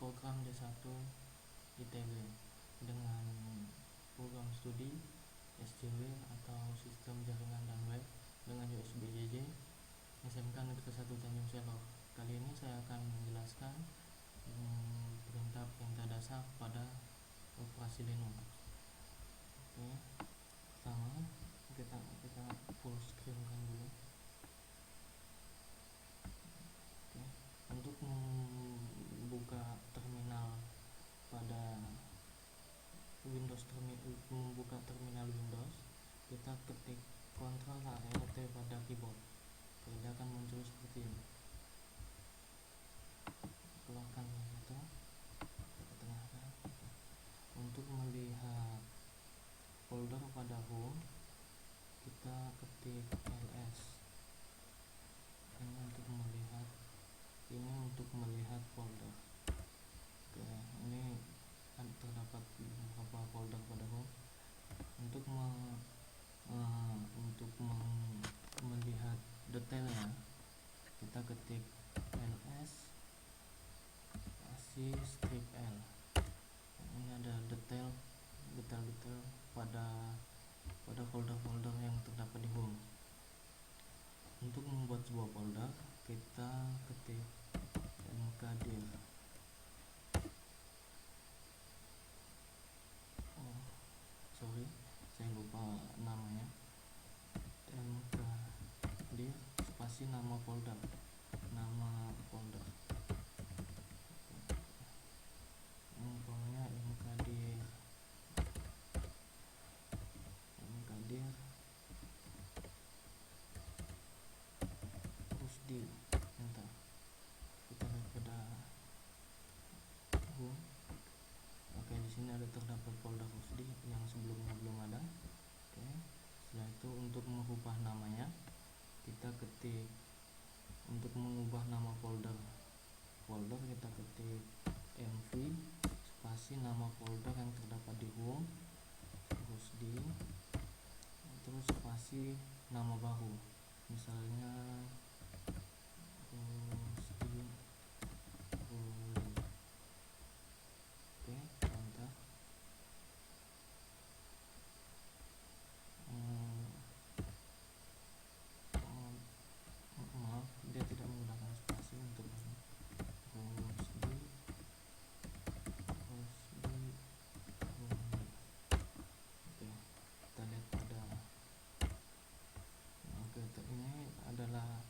program D1 ITB dengan program studi SJW atau Sistem Jaringan dan Web dengan USBJJ SMK Negeri 1 Tanjung Selor. Kali ini saya akan menjelaskan perintah-perintah dasar pada operasi Linux. Oke, pertama kita full screen kan dulu. Oke, untuk membuka terminal pada membuka terminal Windows, kita ketik Ctrl Alt pada keyboard. Oke, dia akan muncul seperti ini. Keluarkan itu, tengahkan. Untuk melihat folder pada home, kita ketik ls. Ini untuk melihat folder. Oke, ini terdapat beberapa folder pada home. Untuk melihat detailnya, kita ketik ls strip l. Ini ada detail pada folder-folder yang terdapat di home. Untuk membuat sebuah folder, kita ketik mkdir. Saya lupa namanya. Mkdir spasi nama folder. Pokoknya mkdir rusdi. Enter. Kita lihat pada home. Oke, di sini ada terdapat folder rusdi yang sebelumnya belum ada. Oke, setelah itu untuk mengubah namanya, kita ketik untuk mengubah nama folder kita ketik mv spasi nama folder yang terdapat di home rusdi, terus spasi nama baru, misalnya rusdi. Oke, enter. Maaf, dia tidak menggunakan spasi untuk ini. Rusdi. Oke, kita lihat pada. Oke, ini adalah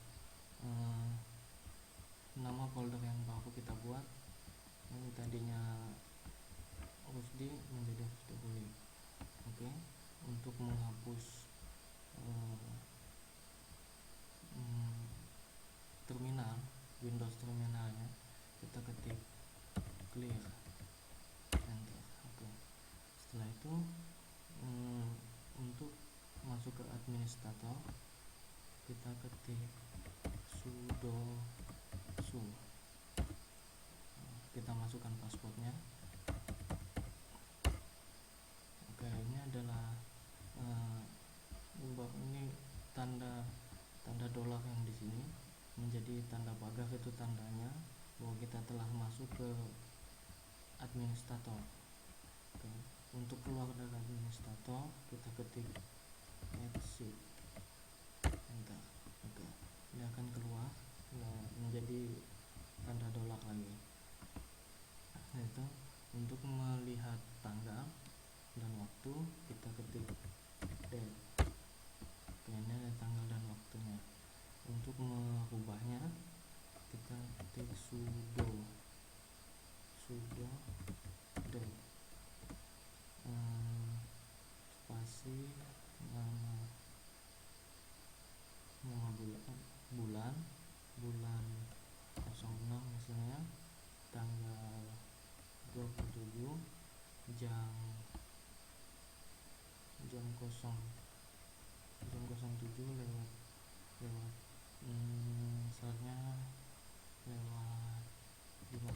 nama folder yang baru kita buat. Ini tadinya rusdi menjadi rusdi. Oke, untuk menghapus terminal Windows terminalnya, kita ketik clear, enter. Oke, setelah itu untuk masuk ke administrator, kita ketik sudo su. Kita masukkan passwordnya. Oke, ini adalah ini tanda dolar yang di sini menjadi tanda pagar, itu tandanya bahwa kita telah masuk ke administrator. Oke, untuk keluar dari administrator, kita ketik exit, enter. Oke, ini akan keluar menjadi tanda dolar lagi. Nah, itu untuk melihat tanggal dan waktu, kita ketik date. Oke, ini ada tanggal dan waktunya. Untuk merubahnya, kita ketik sudo date spasi nama bulan 06 misalnya, tanggal 27 jam 07 lewat misalnya lewat 59,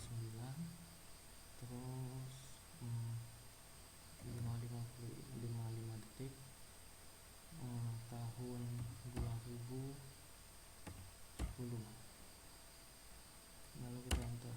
terus 55 detik, tahun 2010. Lalu kita enter.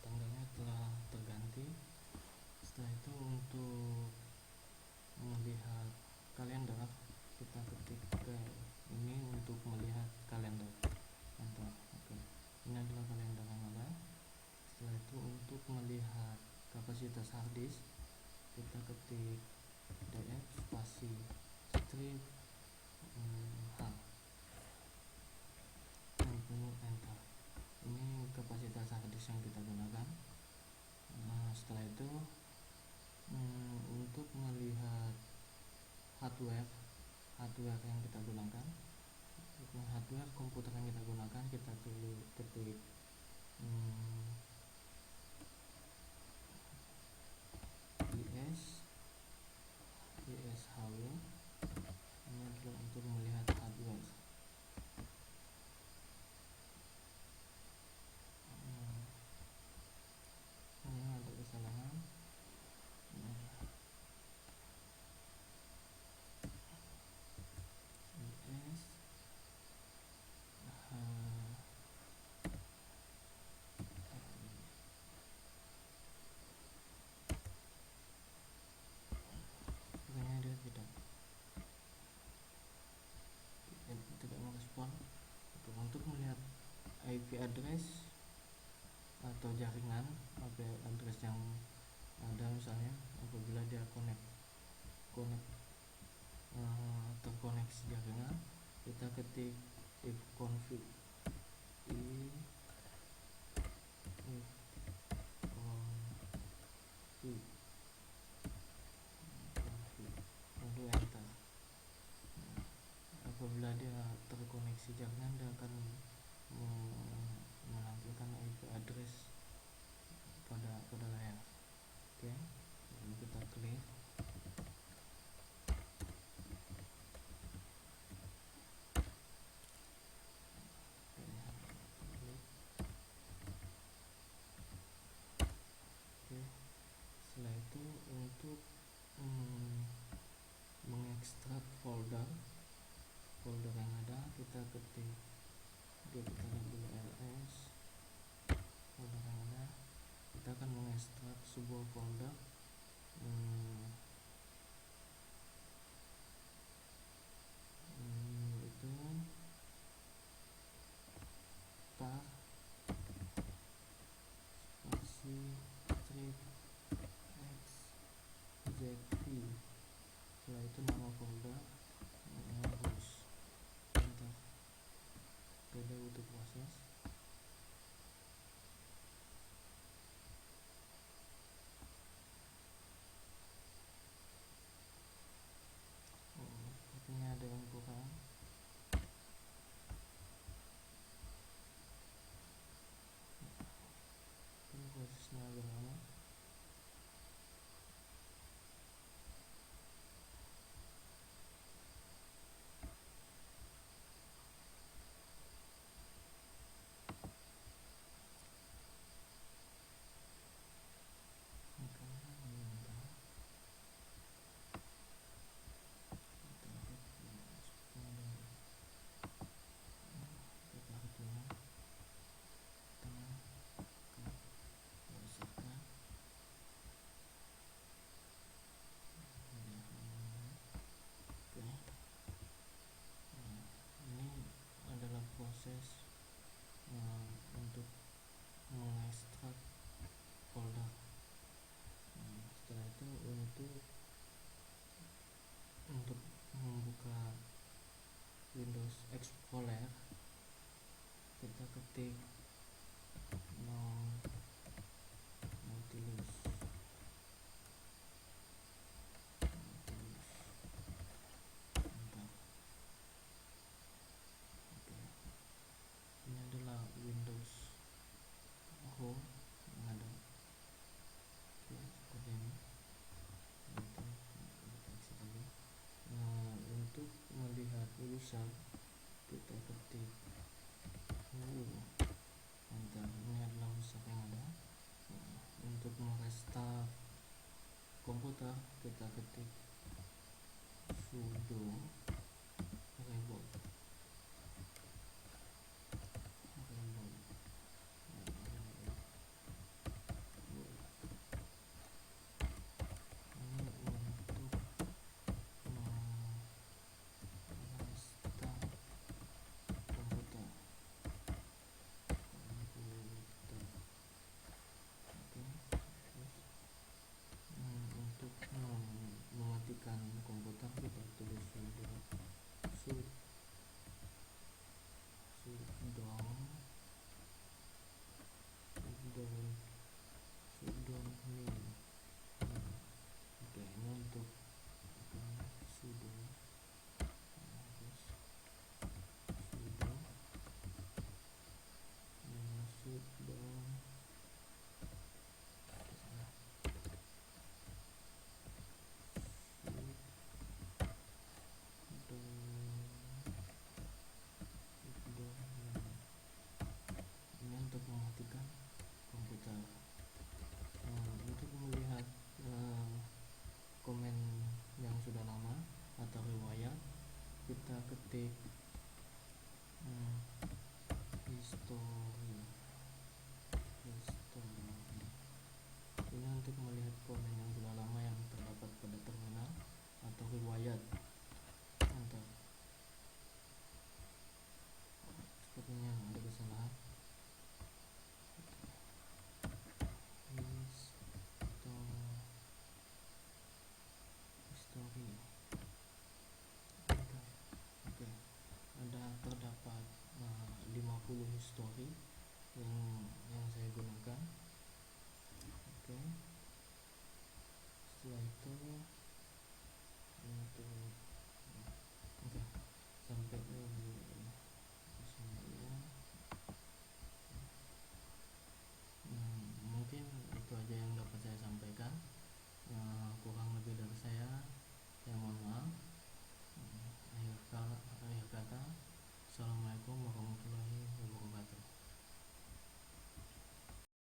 tanggalnya telah terganti. Setelah itu untuk melihat kalender kita ketik ini untuk melihat kalender, enter. Oke, ini adalah kalender yang ada. Setelah itu untuk melihat kapasitas harddisk kita ketik df spasi strip h, enter. Ini kapasitas harddisk yang kita gunakan. Setelah itu untuk melihat hardware yang kita gunakan, hardware komputer yang kita gunakan, kita ketik ISHW. Ini adalah untuk melihat hardware. Ini ada kesalahan. Sebenarnya dia tidak merespon. Untuk melihat IP address atau jaringan IP address yang ada, misalnya apabila dia terkoneksi jaringan, kita ketik if config lalu enter. Apabila dia terkoneksi jaringan, dia akan menampilkan IP address pada layar. Oke, lalu kita klik. Oke, setelah itu untuk mengekstrak folder yang ada, kita ketik wls folder yang ada. Kita akan mengekstrak sebuah folder itu tar spasi strip xzp. Setelah itu nama folder host, enter. Dia butuh proses. Sepertinya ada yang kurang. Ini prosesnya agak lama. Proses untuk mengekstrak folder. Setelah itu untuk membuka Windows Explorer, kita ketik Nautilus. Ini adalah Windows Home yang ada. Oke, seperti ini. Untuk melihat user, kita ketik enter. Ini adalah user yang ada. Untuk merestart komputer, kita ketik sudo reboot. untuk mematikan komputer. Nah, untuk melihat komen yang sudah lama atau riwayat, kita ketik history. Ini untuk melihat komen yang sudah lama yang terdapat pada terminal atau riwayat. Enter. Sepertinya ada kesalahan. History. Oke. Ada terdapat 50 history yang saya gunakan. Oke. Setelah itu untuk sampai